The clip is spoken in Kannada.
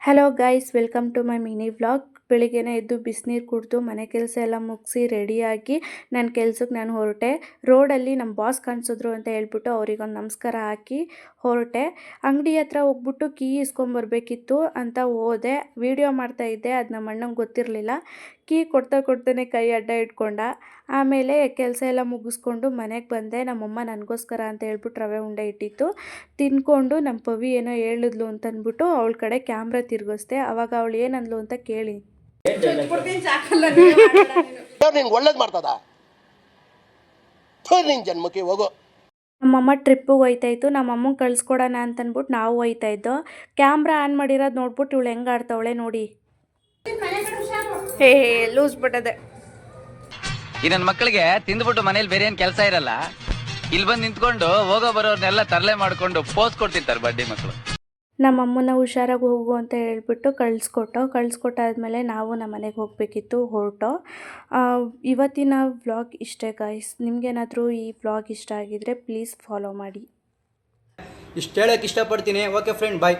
Hello guys, welcome to my mini vlog. ಬೆಳಿಗ್ಗೆನೇ ಎದ್ದು ಬಿಸಿನೀರು ಕುಡಿದು ಮನೆ ಕೆಲಸ ಎಲ್ಲ ಮುಗಿಸಿ ರೆಡಿಯಾಗಿ ನನ್ನ ಕೆಲ್ಸಕ್ಕೆ ನಾನು ಹೊರಟೆ. ರೋಡಲ್ಲಿ ನಮ್ಮ ಬಾಸ್ ಕಾಣಿಸಿದ್ರು ಅಂತ ಹೇಳ್ಬಿಟ್ಟು ಅವ್ರಿಗೊಂದು ನಮಸ್ಕಾರ ಹಾಕಿ ಹೊರಟೆ. ಅಂಗಡಿ ಹತ್ರ ಹೋಗ್ಬಿಟ್ಟು ಕೀ ಇಸ್ಕೊಂಬರ್ಬೇಕಿತ್ತು ಅಂತ ಹೋದೆ. ವಿಡಿಯೋ ಮಾಡ್ತಾಯಿದ್ದೆ, ಅದು ನಮ್ಮ ಅಣ್ಣಂಗೆ ಗೊತ್ತಿರಲಿಲ್ಲ. ಕೀ ಕೊಡ್ತಾನೆ ಕೈ ಅಡ್ಡ ಇಟ್ಕೊಂಡ. ಆಮೇಲೆ ಕೆಲಸ ಎಲ್ಲ ಮುಗಿಸ್ಕೊಂಡು ಮನೆಗೆ ಬಂದೆ. ನಮ್ಮಮ್ಮ ನನಗೋಸ್ಕರ ಅಂತ ಹೇಳ್ಬಿಟ್ಟು ರವೆ ಉಂಡೆ ಇಟ್ಟಿತ್ತು. ತಿನ್ಕೊಂಡು ನಮ್ಮ ಪವಿ ಏನೋ ಹೇಳಿದ್ಲು ಅಂತಂದ್ಬಿಟ್ಟು ಅವಳ ಕಡೆ ಕ್ಯಾಮ್ರಾ ತಿರುಗಿಸ್ದೆ. ಅವಾಗ ಅವಳು ಏನಂದ್ಲು ಅಂತ ಕೇಳಿ. ಒಳ್ಳೇದು ಮಾಡ್ತದ ಜನ್ಮಕ್ಕೆ ಹೋಗೋ. ನಮ್ಮಮ್ಮ ಟ್ರಿಪ್ಪಿಗೆ ಹೋಯ್ತಾಯಿತ್ತು. ನಮ್ಮಮ್ಮಂಗೆ ಕಳಿಸ್ಕೊಡೋಣ ಅಂತಂದ್ಬಿಟ್ಟು ನಾವು ಹೋಯ್ತಾ ಇದ್ದೋ. ಕ್ಯಾಮ್ರಾ ಆನ್ ಮಾಡಿರೋದು ನೋಡ್ಬಿಟ್ಟು ಇವಳು ಹೆಂಗೆ ಆಡ್ತಾವಳೆ ನೋಡಿ. ಹೇ ಲೂಸ್ ಬಿಟ್ಟದೆ. ಈ ನನ್ನ ಮಕ್ಕಳಿಗೆ ತಿಂದ್ಬಿಟ್ಟು ಮನೇಲಿ ಬೇರೆ ಏನು ಕೆಲಸ ಇರಲ್ಲ. ಇಲ್ಲಿ ಬಂದು ನಿಂತ್ಕೊಂಡು ಹೋಗೋ ಬರೋರ್ನೆಲ್ಲ ತರಲೆ ಮಾಡ್ಕೊಂಡು ಪೋಸ್ ಕೊಡ್ತಿರ್ತಾರೆ ಬಡ್ಡಿ ಮಕ್ಕಳು. ನಮ್ಮಮ್ಮನ ಹುಷಾರಾಗಿ ಹೋಗು ಅಂತ ಹೇಳ್ಬಿಟ್ಟು ಕಳಿಸ್ಕೊಟ್ಟಾದ್ಮೇಲೆ ನಾವು ನಮ್ಮ ಮನೆಗೆ ಹೋಗಬೇಕಿತ್ತು, ಹೊರಟೋ. ಇವತ್ತಿನ ವ್ಲಾಗ್ ಇಷ್ಟೇ ಗಾಯ್ಸ್. ನಿಮಗೇನಾದರೂ ಈ ವ್ಲಾಗ್ ಇಷ್ಟ ಆಗಿದ್ರೆ ಪ್ಲೀಸ್ ಫಾಲೋ ಮಾಡಿ. ಇಷ್ಟು ಹೇಳೋಕ್ಕೆ ಇಷ್ಟಪಡ್ತೀನಿ. ಓಕೆ ಫ್ರೆಂಡ್, ಬಾಯ್.